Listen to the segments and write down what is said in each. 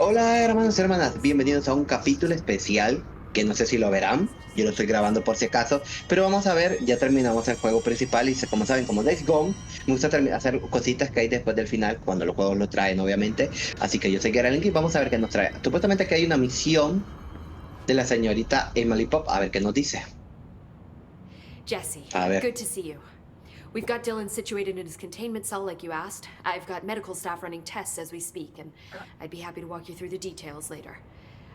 Hola hermanos y hermanas, bienvenidos a un capítulo especial que no sé si lo verán, yo lo estoy grabando por si acaso, pero vamos a ver, ya terminamos el juego principal y como saben, como Days Gone, me gusta hacer cositas que hay después del final, cuando los juegos lo traen obviamente, así que yo sé que era el link y vamos a ver qué nos trae. Supuestamente que hay una misión de la señorita Emily Pop, a ver qué nos dice. Jesse, A ver, good to see you. We've got Dylan situated in his containment cell like you asked. I've got medical staff running tests as we speak, and I'd be happy to walk you through the details later.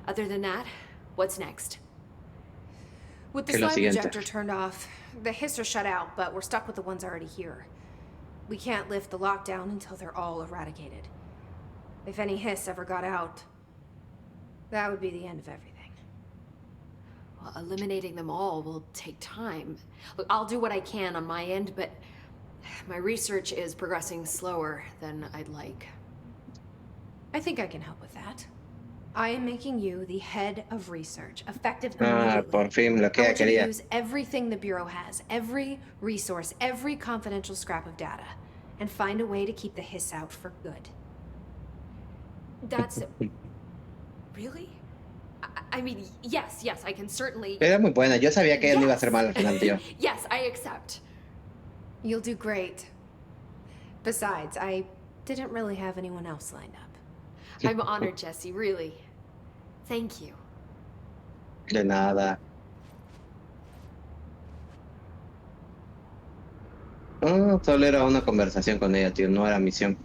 Other than that, what's next? With the ¿qué es lo slide siguiente? projector turned off, the hiss are shut out, but we're stuck with the ones already here. We can't lift the lockdown until they're all eradicated. If any hiss ever got out, that would be the end of everything. Well, eliminating them all will take time. Look, I'll do what I can on my end, but my research is progressing slower than I'd like. I think I can help with that. I am making you the head of research, effective Ah, immediately. por fin lo I que ella want you to quería. use everything the Bureau has, every resource, every confidential scrap of data, and find a way to keep the hiss out for good. That's... Really? I mean, yes, I can certainly... Era muy buena, yo sabía que ella no iba a ser mala al final, tío. Yes, I accept. You'll do great. Besides, I didn't really have anyone else lined up. I'm honored, Jesse, really. Thank you. De nada. Solo era una conversación con ella, tío, no era misión.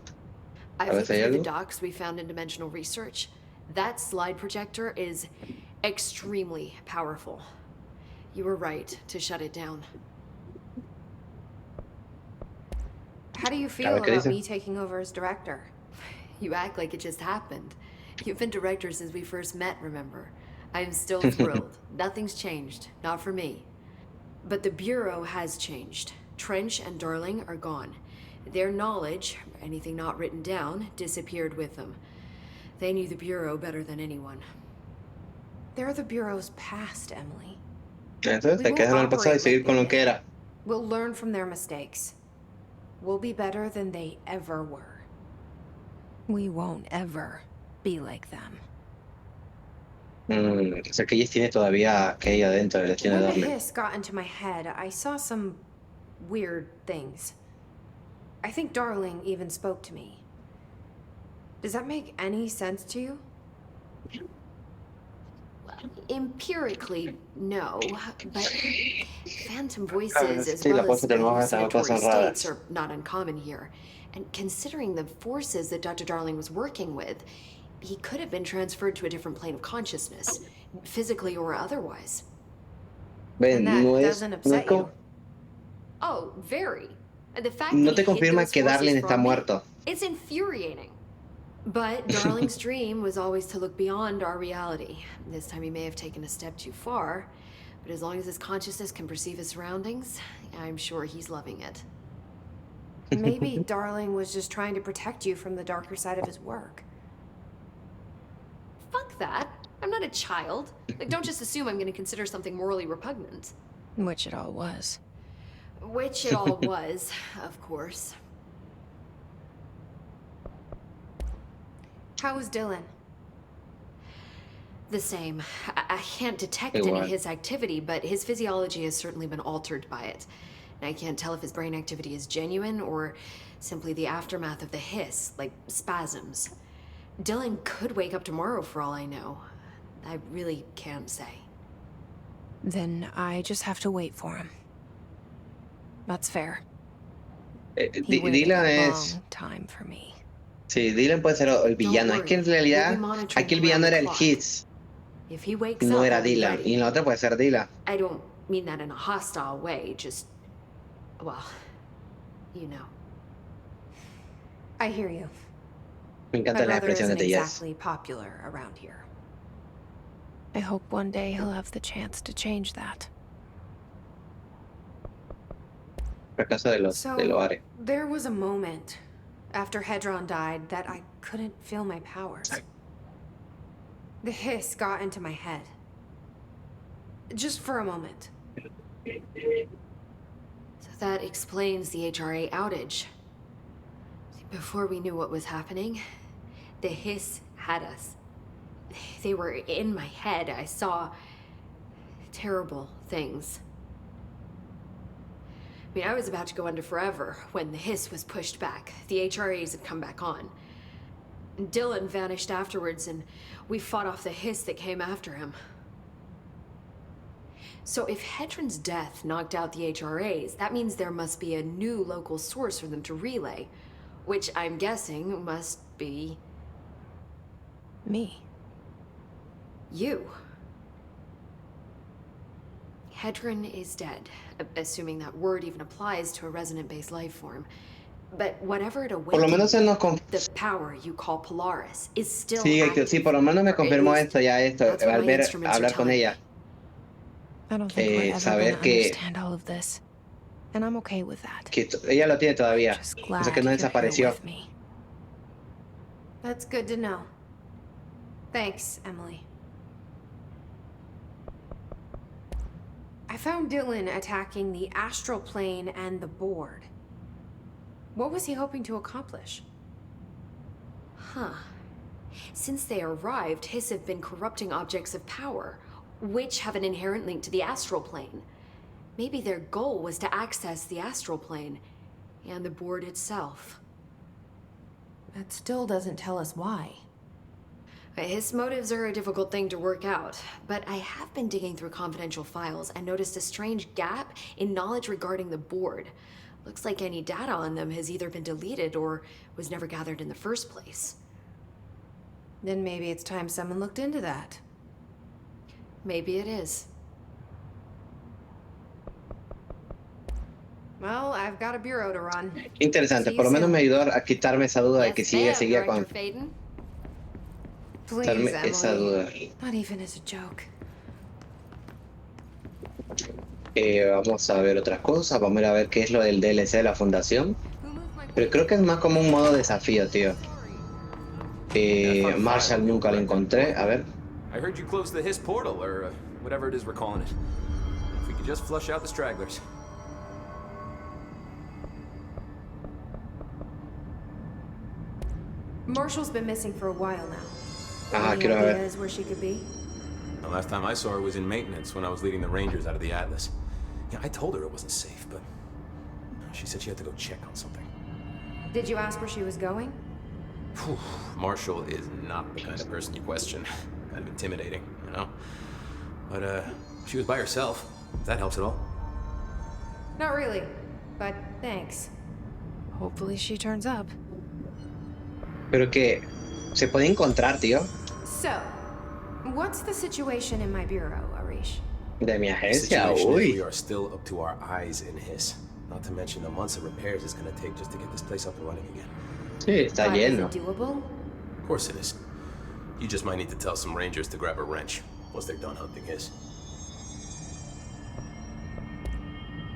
I've ver looked si hay through the algo. docs we found in Dimensional Research. That slide projector is extremely powerful. You were right to shut it down. How do you A feel ver qué about dice. me taking over as director? You act like it just happened. You've been director since we first met, remember? I am still thrilled. Nothing's changed. Not for me. But the Bureau has changed. Trench and Darling are gone. Their knowledge, anything not written down, disappeared with them. They knew the Bureau better than anyone. They're the Bureau's past, Emily. Entonces, We hay que won't dejarlo en el pasado y operate seguir like con they lo que did. era. We'll learn from their mistakes. We'll be better than they ever were. We won't ever be like them. O sea que ella tiene todavía que ella dentro del destino de When the Darling. hiss got into my head, I saw some weird things. I think Darling even spoke to me. Does that make any sense to you? Empirically, no, but phantom voices as Sí, las well as cosas tenemos hallucinatory cosas states raras. are not uncommon here. And considering the forces that Dr. Darling was working with, he could have been transferred to a different plane of consciousness, physically or otherwise. And Ven, that no es doesn't upset como, you? Oh, very. And the fact no that he te hid confirma those que forces Darling está from me, muerto. it's infuriating. But Darling's dream was always to look beyond our reality. This time he may have taken a step too far, but as long as his consciousness can perceive his surroundings, I'm sure he's loving it. Maybe Darling was just trying to protect you from the darker side of his work. Fuck that. I'm not a child. Like, don't just assume I'm gonna consider something morally repugnant. Which it all was. Which it all was, of course. How was Dylan? The same. I can't detect any of his activity, but his physiology has certainly been altered by it. And I can't tell if his brain activity is genuine or simply the aftermath of the hiss, like spasms. Dylan could wake up tomorrow for all I know. I really can't say. Then I just have to wait for him. That's fair. He waited Dylan a es... long time for me. Sí, Dylan puede ser el villano. Es que en realidad aquí el villano era el Hits. If he wakes No up, era I'll be Dylan. ready. Y la otra puede ser Dylan. I don't mean that in a hostile way, just... well, you know. I hear you. Me My encanta la brother expresión isn't de Yes. exactly popular around here. I hope one day he'll have the chance to change that. Fracaso de los de Loare. There was a moment after Hedron died that I couldn't feel my powers. The hiss got into my head. Just for a moment. So that explains the HRA outage. Before we knew what was happening, the hiss had us. they were in my head. I saw terrible things. I mean, I was about to go under forever when the hiss was pushed back. The HRAs had come back on. Dylan vanished afterwards, and we fought off the hiss that came after him. So if Hedron's death knocked out the HRAs, that means there must be a new local source for them to relay, which I'm guessing must be... Me. you. Hedron is dead, assuming that word even applies to a resonant-based life form. But whatever it Por lo menos él nos the power you call Polaris is still sí, active. sí, por lo menos me Or at confirmó least esto, that's what al my ver, instruments are hablar con telling ella. me. I don't think we're ever Saber gonna que, understand all of this. And I'm okay with that. que ella lo tiene todavía. Just O glad sea que no you're here desapareció. with me. That's good to know. Thanks, Emily. I found Dylan attacking the astral plane and the board. What was he hoping to accomplish? Huh. Since they arrived, Hiss have been corrupting objects of power, which have an inherent link to the astral plane. Maybe their goal was to access the astral plane and the board itself. That still doesn't tell us why. His motives are a difficult thing to work out, but I have been digging through confidential files and noticed a strange gap in knowledge regarding the board. Looks like any data on them has either been deleted or was never gathered in the first place. Then maybe it's time someone looked into that. Maybe it is. Well, I've got a bureau to run. Interesante, por lo menos me ayudó a quitarme esa duda de que si ella seguía con... Please, quitarme esa duda. Emily. Not even as a joke. Vamos a ver otras cosas, vamos a ver qué es lo del DLC de la Fundación. Pero creo que es más como un modo desafío, tío. Marshall nunca lo encontré, a ver. I heard you closed the Hiss portal, or whatever it is we're calling it. If we could just flush out the stragglers. Marshall's been missing for a while now. Ajá, Any quiero ver. ideas where she could be? The last time I saw her was in maintenance when I was leading the Rangers out of the Atlas. Yeah, I told her it wasn't safe, but she said she had to go check on something. Did you ask where she was going? Whew, Marshall is not the kind of person you question. Kind of intimidating, you know? But, she was by herself, if that helps at all. Not really, but thanks. Hopefully she turns up. Pero que se puede encontrar, tío. So, what's the situation in my bureau, Arish? De mi The agencia, situation is we uy. are still up to our eyes in Hiss. Not to mention the months of repairs it's gonna take just to get this place up and running again. Sí, está But is lleno. it doable? Of course it is. You just might need to tell some Rangers to grab a wrench once they're done hunting Hiss.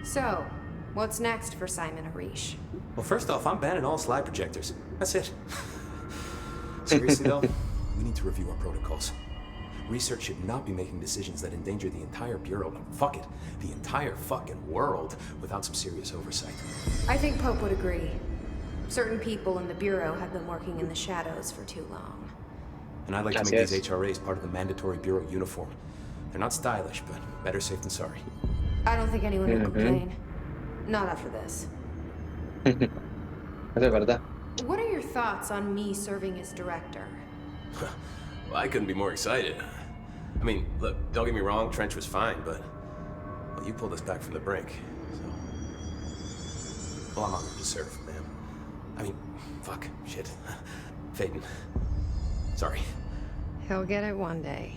So, what's next for Simon Arish? Well, first off, I'm banning all slide projectors. That's it. Seriously, though, we need to review our protocols. Research should not be making decisions that endanger the entire Bureau, no, fuck it, the entire fucking world, without some serious oversight. I think Pope would agree. Certain people in the Bureau have been working in the shadows for too long. And I'd like to Así make es. these HRAs part of the mandatory Bureau uniform. They're not stylish, but better safe than sorry. I don't think anyone will complain. Not after this. Eso es verdad. What are your thoughts on me serving as director? Well, I couldn't be more excited. I mean, look, don't get me wrong, Trench was fine, but well, you pulled us back from the brink, so... Well, I'm honored to serve, man. I mean, fuck, shit. Phaeton. Sorry. He'll get it one day.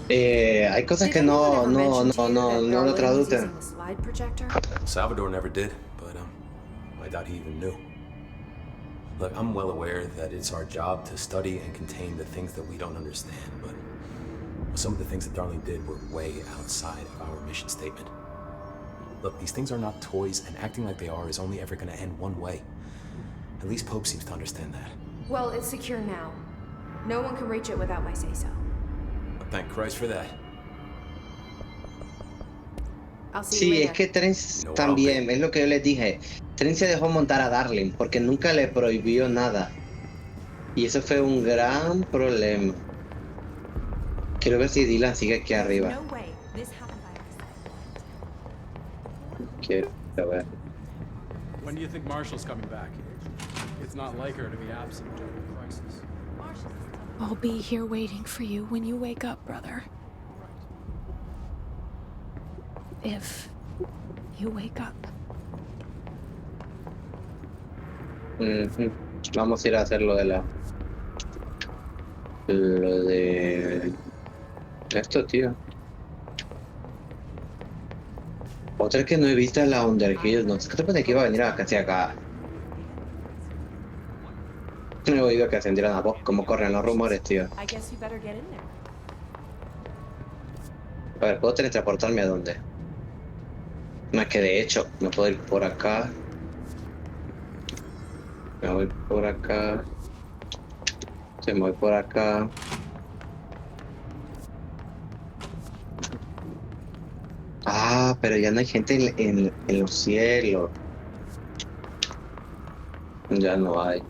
Hay cosas que no lo traducen. The slide projector? Salvador never did, but I doubt he even knew. Look, I'm well aware that it's our job to study and contain the things that we don't understand, but some of the things that Darling did were way outside of our mission statement. Look, these things are not toys, and acting like they are is only ever gonna end one way. At least Pope seems to understand that. Well, it's secure now. No one can reach it without my say-so. But thank Christ for that. I'll see you Sí, later. es que Trent también, es lo que yo les dije. Trent se dejó montar a Darling porque nunca le prohibió nada. No, I'll Y eso fue un gran problema. Quiero ver si Dylan sigue aquí arriba. No way. This happened by accident. Quiero ver. When do you think Marshall's coming back? It's not like her to be absent during a crisis. I'll be here waiting for you when you wake up, brother. If you wake up. Ujú. Vamos a ir a hacer lo de la... Lo de... Esto, tío. Otra que no he visto es la Underhill. No sé qué te parece que iba a venir a casi acá. No he oído que ascendieran a vos. Cómo corren los rumores, tío. I guess you better get in there. A ver, ¿puedo teletransportarme a dónde? No, es que de hecho, me puedo ir por acá. Me voy por acá. Se me voy por acá. Ah, pero ya no hay gente en los cielos. Ya no hay.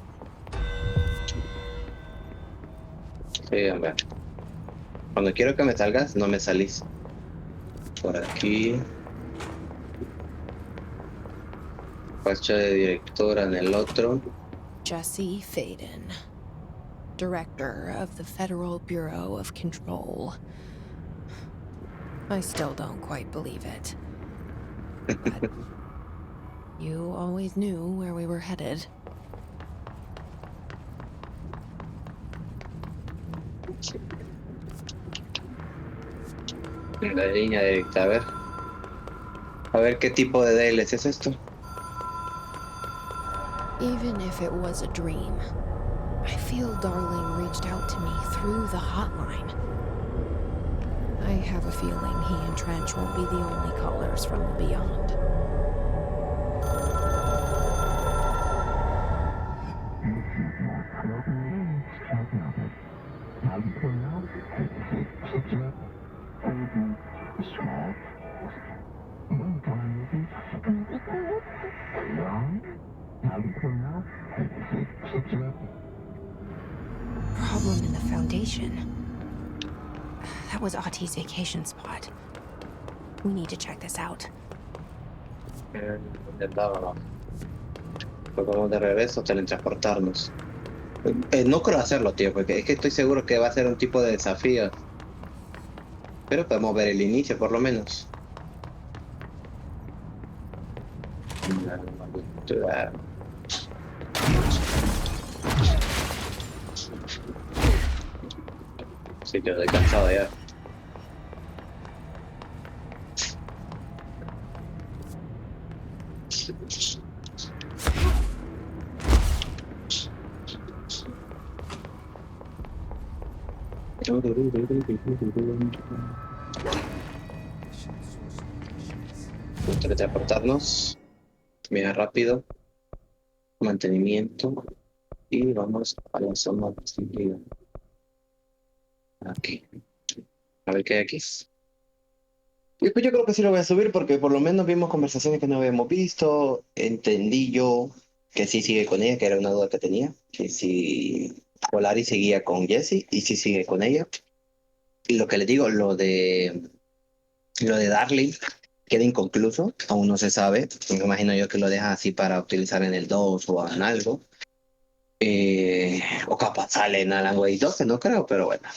Sí, hombre. Cuando quiero que me salgas, no me salís. Por aquí. Pacho de directora en el otro. Jesse Faden, Director of the Federal Bureau of Control. I still don't quite believe it. But you always knew where we were headed. La línea directa, a ver. A ver qué tipo de DLC es esto. Even if it was a dream, I feel Darling reached out to me through the hotline. I have a feeling he and Trench won't be the only callers from the beyond. Problem in the Foundation. That was Auti's vacation spot. We need to check this out. Intentábamos. Pues vamos de regreso, teletransportarnos. No creo hacerlo, tío, porque es que estoy seguro que va a ser un tipo de desafío. Pero podemos ver el inicio, por lo menos. Sí, yo estoy cansado ya. Teletransportarnos. Mira, rápido. Mantenimiento. Y vamos a la zona de seguridad. Aquí. A ver qué hay aquí. Y pues yo creo que sí lo voy a subir porque por lo menos vimos conversaciones que no habíamos visto. Entendí yo que sí sigue con ella, que era una duda que tenía. Que si Polari seguía con Jessie y sí sigue con ella. Y lo que les digo, lo de Darling queda inconcluso, aún no se sabe. Me imagino yo que lo deja así para utilizar en el 2 o en algo. O capaz sale en Alan Wake 2, no creo, pero bueno.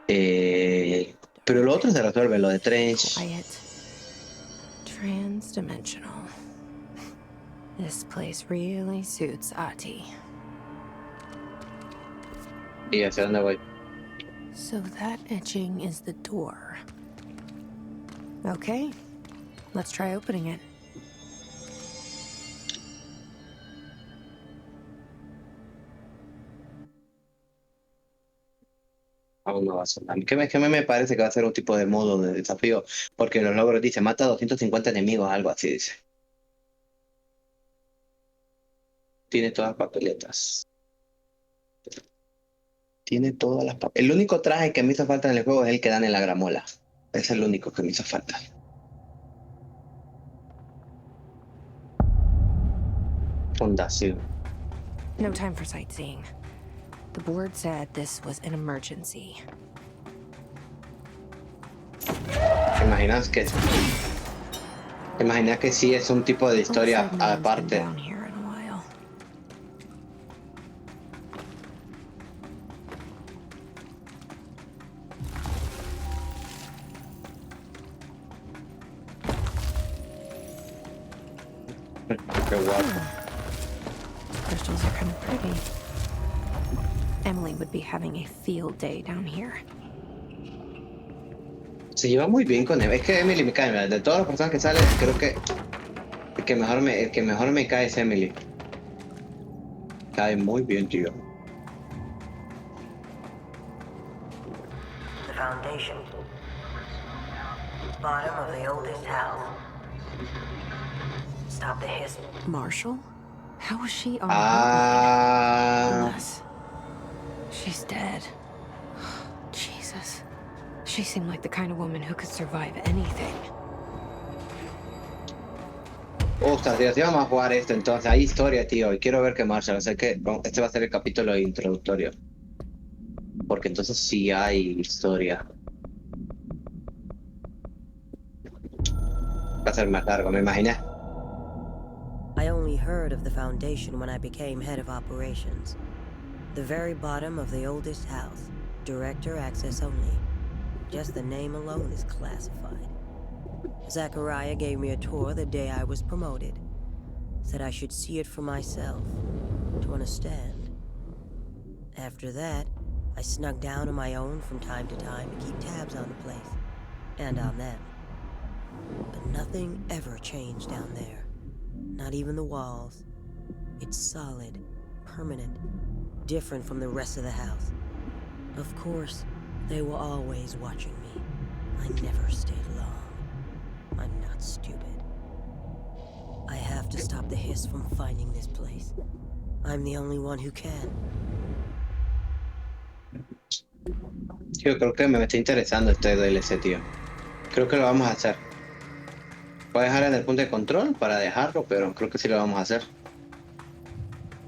Pero lo otro se resuelve, lo de Trench. Quiet. Transdimensional. This place really suits Ahti. ¿Y hacia dónde voy? So that etching is the door. Okay, let's try opening it. Aún no va a ser. A mí que me parece que va a ser un tipo de modo de desafío, porque los logros dice, mata a 250 enemigos, algo así dice. Tiene todas las papeletas. Tiene todas las papeletas. El único traje que me hizo falta en el juego es el que dan en la gramola. Es el único que me hizo falta. Fundación. No time for sightseeing. The board said this was an emergency. ¿Te imaginas que sí es un tipo de historia Looks like no one's been aparte? down here in a while. Qué guapo. Crystals are kind of pretty. Emily would be having a field day down here. Se lleva muy bien con Emily. Es que Emily me cae, mira, de todas las personas que salen, creo que el que mejor me cae es Emily. Cae muy bien, tío. The Foundation. Bottom of the oldest house. Stop the hiss. Marshall? How was she on Ah, Unless she's dead. Jesus. She seemed like the kind of woman who could survive anything. ostras, tío, sí vamos a jugar esto entonces. Hay historia, tío, y quiero ver qué Marshall. Sé que este va a ser el capítulo introductorio. Porque entonces sí hay historia. Va a ser más largo, me imaginé. I only heard of the Foundation when I became head of operations. The very bottom of the oldest house. Director access only. Just the name alone is classified. Zachariah gave me a tour the day I was promoted. Said I should see it for myself, to understand. After that, I snuck down on my own from time to time to keep tabs on the place. And on them. But nothing ever changed down there. Not even the walls. It's solid, permanent, different from the rest of the house. Of course, they were always watching me. I never stayed long. I'm not stupid. I have to stop the hiss from finding this place. I'm the only one who can. Yo creo que me está interesando este DLC, tío. Creo que lo vamos a hacer. Voy a dejar en el punto de control para dejarlo, pero creo que sí lo vamos a hacer.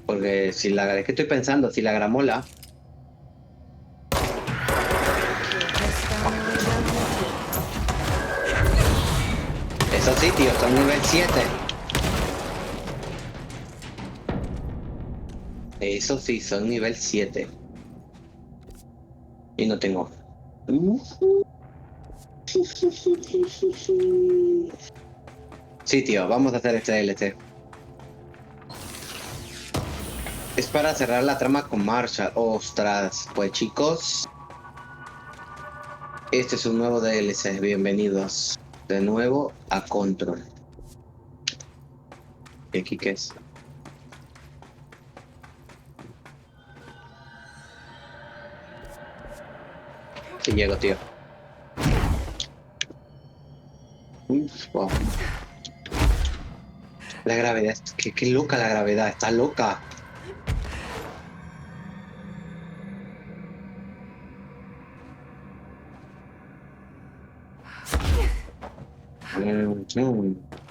Porque si la... Es que estoy pensando, si la gramola... Eso sí, tío, son nivel 7. Eso sí, son nivel 7. Y no tengo... Sí, tío, vamos a hacer este DLC. Es para cerrar la trama con Marshall. Ostras, pues chicos, este es un nuevo DLC. Bienvenidos de nuevo a Control. ¿Y aquí qué es? Sí llego, tío. Wow. La gravedad, qué loca la gravedad, está loca.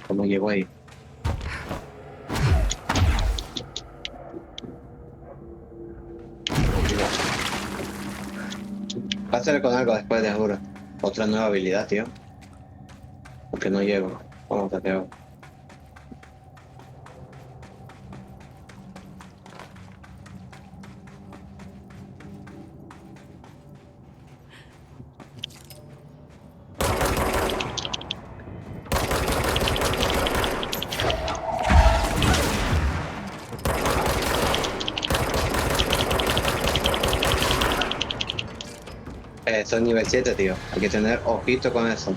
¿Cómo llegó ahí? Pásale con algo después, de juro. Otra nueva habilidad, tío. Porque no llego. Vamos a hacer. Eso es nivel 7, tío. Hay que tener ojito con eso.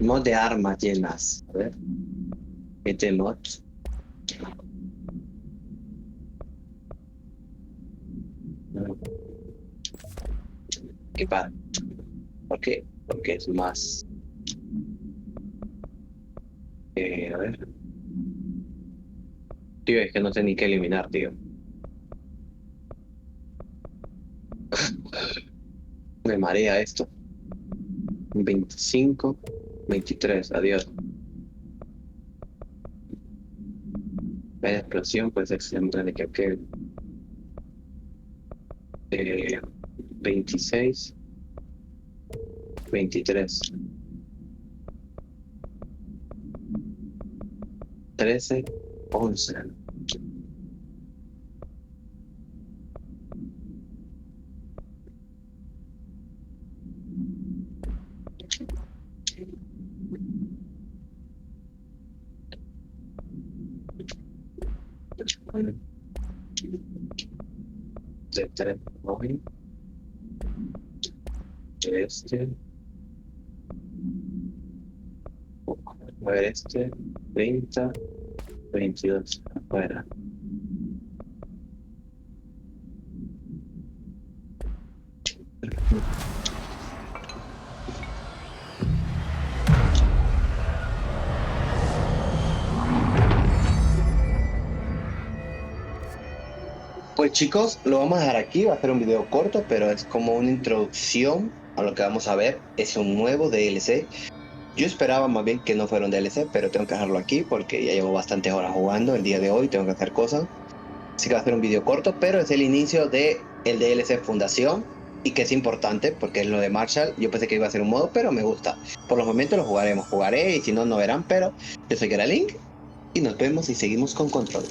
Mod de armas llenas. A ver. Este mod. Equipar. ¿Por qué? Porque es más. A ver. Tío, es que no sé ni qué eliminar, tío. Me marea esto. 25, 23, adiós. La explosión puede ser siempre de que 26, 23, 13, 11. De 3, hoy, este, a ver, 30, 22, afuera. Pues chicos, lo vamos a dejar aquí, va a ser un video corto, pero es como una introducción a lo que vamos a ver. Es un nuevo DLC. Yo esperaba más bien que no fuera un DLC, pero tengo que dejarlo aquí porque ya llevo bastantes horas jugando el día de hoy, tengo que hacer cosas. Así que va a ser un video corto, pero es el inicio de el DLC Fundación y que es importante porque es lo de Marshall. Yo pensé que iba a ser un modo, pero me gusta. Por los momentos lo jugaremos, jugaré y si no, no verán, pero yo soy Link y nos vemos y seguimos con Control.